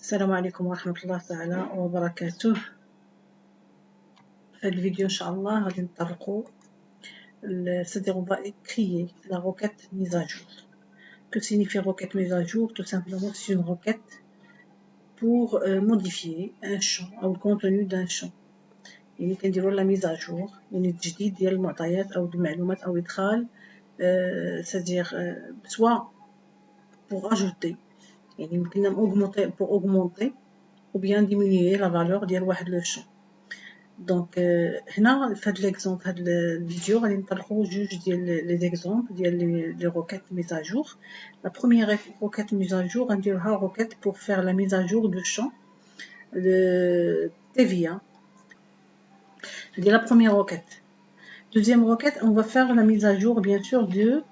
السلام عليكم ورحمة الله تعالى وبركاته. في هذا الفيديو إن شاء الله غادي نطرقوا c'est-à-dire on va créer la requête mise à jour. Que signifie requête mise à jour? Tout simplement c'est une requête pour modifier un champ ou le contenu d'un champ. يعني كنديروا la mise à jour يعني التجديد ديال المعطيات أو المعلومات أو إدخال c'est-à-dire soit pour ajouter يعني يمكننا pour augmenter ou bien diminuer la valeur ديال واحد لو champ. دونك هنا في هاد ليكزومبل هاد الفيديو غادي نطرحوا جوج ديال لي زيكزومبل ديال لي روكيت ميز ا جور. لا بروميير روكيت ميز ا جور غنديرها روكيت بور فير لا ميز ا جور دو شون TVA. هادي لا بروميير روكيت. دوزيام روكيت on va faire la mise à jour bien sûr de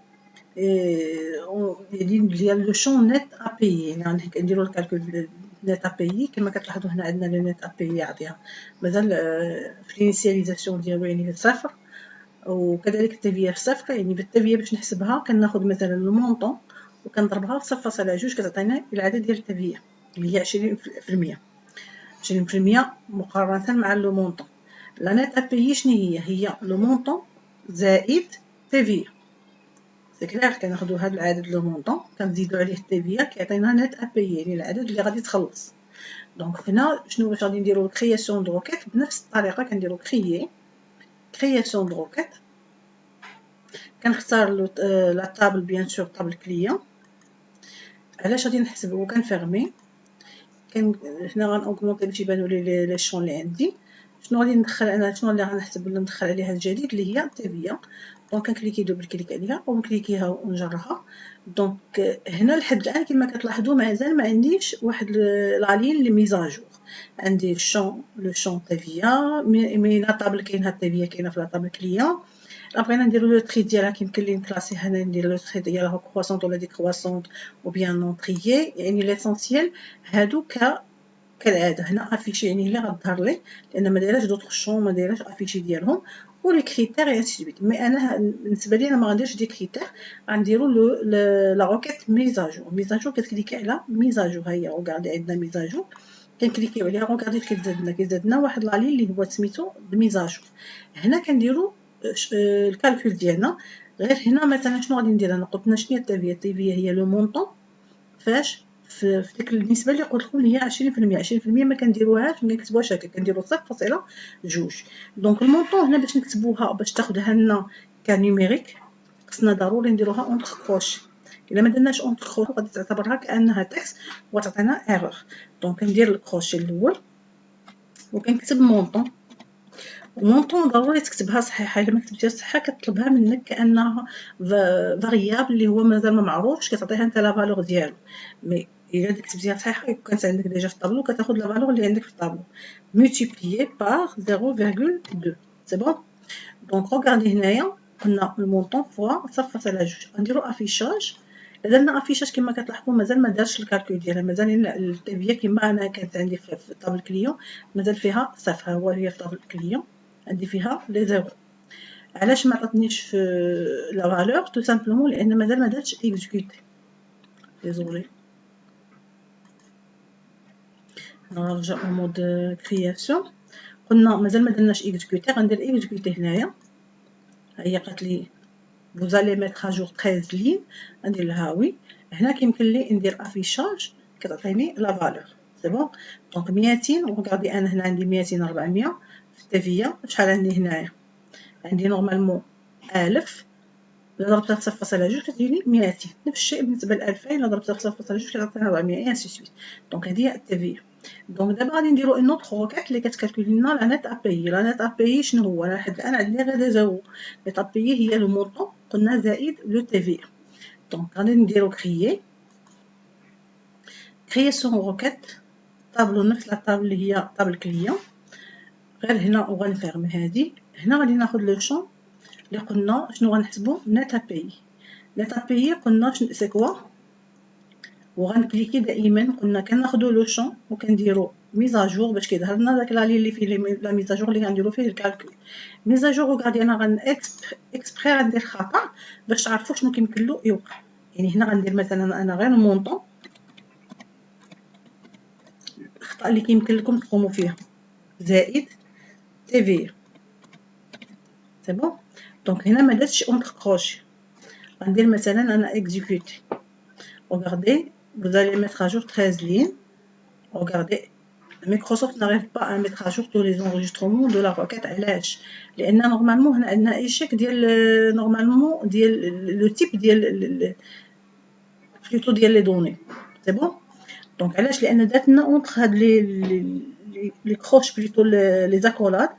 ديال لو شون نت ا بي يعني كنديروا الكالكول نت ا بي كما كتلاحظوا هنا عندنا لو نت ا بي يعطيها مازال في الانيسياليزاسيون ديالو يعني صفر وكذلك التبيه في صفر يعني بالتبيه باش نحسبها كناخذ مثلا المونطون وكنضربها في 0.2 كتعطينا العدد ديال التبيه اللي هي 20% مقارنه مع لو مونطون. لا نت ا بي شنو هي لو مونطون زائد تبيه سي كلير كناخذوا هذا العدد لو مونطون كنزيدوا عليه التبيه كيعطينا نت ا بي يعني العدد اللي غادي تخلص. دونك هنا شنو واش غادي نديروا الكرياسيون دو روكيت بنفس الطريقه كنديروا كرياسيون دو روكيت. كنختار لا طابل بيان سور طابل كليون. علاش غادي نحسب وكنفيرمي هنا غنأوغمونطي باش يبانوا لي لي شون اللي عندي. شنو غادي ندخل انا شنو اللي غنحسب ولا ندخل عليها الجديد اللي هي التبيه. دونك كنكليكي دوبل كليك عليها ونكليكيها ونجرها. دونك هنا لحد الان كما كتلاحظوا مازال ما عنديش واحد لا لين لي ميزاجور. عندي الشون لو شون تبيه مي لا طابل كاينها التبيه كاينه في لا طابل كليون. بغينا نديرو لو تري ديالها كيمكن لي نكلاسي هنا ندير لو تري ديالها كرواسونط ولا ديكرواسونط او بيان نون تريي يعني ليسونسيال هادو كالعاده هنا افيشي يعني اللي غتظهر لي لان ما دايراش دوطخ شون ما دايراش افيشي ديالهم ولي كريتير اي انسي سويت. مي انا بالنسبه لي انا ما غنديرش دي كريتير غنديرو لا روكيت ميزاجور كتكليكي على ميزاجور هي وغاردي عندنا ميزاجور كنكليكيو عليها وغاردي كيزاد لنا واحد لالين اللي هو سميتو ميزاجور. هنا كنديرو الكالكول ديالنا غير هنا مثلا شنو غادي ندير انا قلت لنا شنو هي التبيه هي لو مونطون فاش في ديك النسبه اللي قلت لكم هي 20% ما كنديروهاش ما كنكتبوهاش هكا كنديرو 0.2. دونك المونطون هنا باش نكتبوها باش تاخذها لنا كنيميريك خصنا ضروري نديروها اونتر كروشي. الا ما درناش اونتر كروشي غادي تعتبرها كانها تكست وتعطينا ايرور. دونك كندير الكروشي الاول وكنكتب مونطون. المونطون ضروري تكتبها صحيحه الا ما كتبتيهاش صحيحه كتطلبها منك كانها فاريابل اللي هو مازال ما معروفش كتعطيها انت لا فالور ديالو. مي الا كتبتيها صحيحه كانت عندك ديجا في الطابلو كتاخذ لا فالور اللي عندك في الطابلو ملتيبليي بار 0.2 سي بون. دونك ريغاردي هنايا قلنا المونطون فوا 0.2 غنديرو افيشاج. درنا افيشاج كما كتلاحظوا مازال ما دارش الكالكول ديالها مازال التبيه كما انا كانت عندي في طابل كليون مازال فيها صفر هي في طابل كليون عندي فيها لي زيرو. علاش ما عطاتنيش في لا فالور؟ تو سامبلومون لان مازال ما دارتش اكزيكوتي. ديزولي نرجع لمود كرياسيون. قلنا مازال ما درناش اكزيكوتي غندير اكزيكوتي هنايا. هي قالت لي vous allez mettre à jour 13 lignes ندير لها وي. هنا كيمكن لي ندير افيشاج كتعطيني لا فالور سي بون. دونك 200 وغادي انا هنا عندي 200 400 في التبيه. شحال عندي هنايا عندي نورمالمون 1000 الا ضربتها في 0.2 كتجيني 200. نفس الشيء بالنسبه ل 2000 الا ضربتها في 0.2 كتعطينا 400 انسي سويت. دونك هذه هي التبيه. دونك دابا غادي نديرو اون اوتر روكيت اللي كتكالكولي لنا لا نت ا بي. لا نت ا بي شنو هو؟ انا لحد الان عندي غير زيرو. نت ا بي هي لو مونطون قلنا زائد لو تي. دونك غادي نديرو كرياسيون روكيت طابلو نفس لا طابل اللي هي طابل كليون غير هنا وغنفيرمي هذه. هنا غادي ناخذ لو شون اللي قلنا شنو غنحسبو نت ا بي. نت ا بي قلنا سي كوا وغنكليكي دائما قلنا كناخذوا لو شون وكنديروا ميزاجور باش كيظهر لنا داك لا لين اللي فيه لا ميزاجور اللي غنديروا فيه الكالكول. ميزاجور وغادي انا غن اكسبري غندير خطا باش تعرفوا شنو كيمكن له يوقع. يعني هنا غندير مثلا انا غير المونطون الاخطاء اللي كيمكن لكم تقوموا فيها زائد تي في. سي بون. دونك هنا ما درتش اونتر كروشي، غندير مثلا انا اكزيكوتي. regardez vous allez mettre à jour 13 lignes. regardez Microsoft n'arrive pas à mettre à jour tous les enregistrements de la requête. علاش؟ لان نورمالمون هنا عندنا ايشيك ديال نورمالمون ديال لو تيب ديال بلوتو ديال لي دوني. سي بون. دونك علاش؟ لان دات لنا اونتر هاد لي كروش بلوتو لي زاكولاد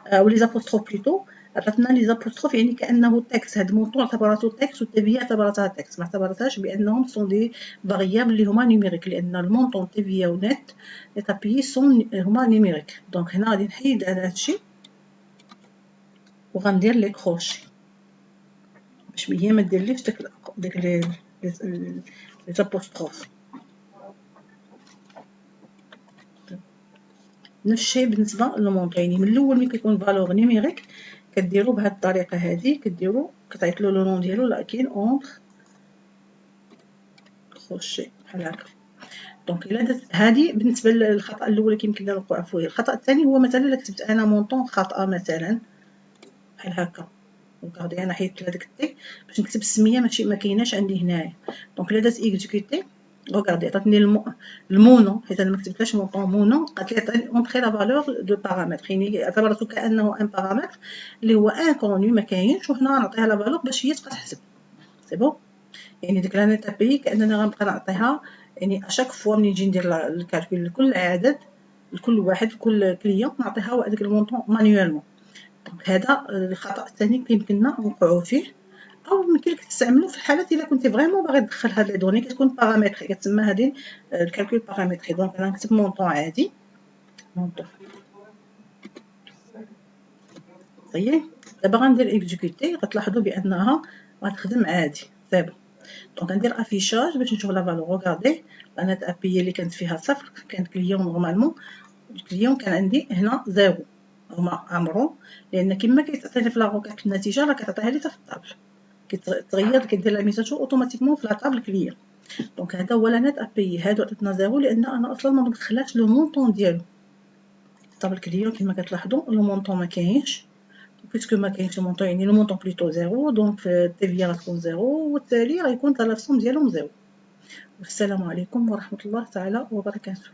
او لي زابوستروف بلوتو، عطاتنا لي زابوستروف يعني كانه تكست. هاد المونطون اعتبرته تكست والتي اعتبرتها تكست، ما اعتبرتهاش بانهم سون دي فاريابل اللي هما نيميريك، لان المونطون تي ونت لي تابيي سون هما نيميريك. دونك هنا غادي نحيد على هادشي وغندير لي كروشي باش هي ما ديرليش داك لي زابوستروف. نفس الشيء بالنسبه للمونطون، يعني من الاول ملي كيكون فالور نيميريك كديروا بهذه الطريقه هذه، كديروا كتعيطوا له لو نون ديالو لكن اونتر كروشي بحال هكا. دونك الا درت هذه بالنسبه للخطا الاول اللي يمكن نوقعوا فيه. الخطا الثاني هو مثلا الا كتبت انا مونطون خاطئه مثلا بحال هكا، دونك انا حيدت هذاك التي باش نكتب السميه ماشي ما كايناش عندي هنايا. دونك الا درت اكزيكوتي regardez عطاتني المونو، حيت انا ما كتبتلاش مونطون مونو، قالت لي عطيني اونطري لا فالور دو بارامتر، يعني اعتبرته كانه ان بارامتر اللي هو انكونو ما كاينش، وهنا نعطيها لا فالور باش هي تبقى تحسب. سي بون. يعني ديك لا نيتابي كاننا غنبقى نعطيها، يعني اشاك فوا ملي نجي ندير الكالكول لكل عدد لكل واحد لكل كليون نعطيها هذاك المونطون مانيوالمون. دونك هذا الخطا الثاني كيمكننا نوقعوا فيه، او يمكن لك تستعملو في الحالات الا كنتي فريمون باغي تدخل هاد لي دوني كتكون بارامتري، كتسمى هذه الكالكول بارامتري. دونك انا نكتب مونطون عادي، مونطون صايي. دابا غندير اكزيكوتي، غتلاحظوا بانها غتخدم عادي. سي بون. دونك غندير افيشاج باش نشوف لا فالور. روغاردي انا ابي اللي كانت فيها صفر كانت كليون نورمالمون، الكليون كان عندي هنا زيرو هما عمرو، لان كما كيتعطيني في لا روكات النتيجه راه كتعطيها لي حتى في الطابل، كتغير كدير لا ميساجو اوتوماتيكمون في لا طابل كليون. دونك هذا هو لا نت ابي، هادو عطاتنا زيرو لان انا اصلا ما مدخلاش لو مونطون ديالو. الطابل كليون كما كتلاحظوا لو مونطون ما كاينش، بيسكو ما كاينش لو مونطون يعني لو مونطون بليتو زيرو، دونك تي في غتكون زيرو والتالي غيكون تاع لا سوم ديالهم زيرو. والسلام عليكم ورحمه الله تعالى وبركاته.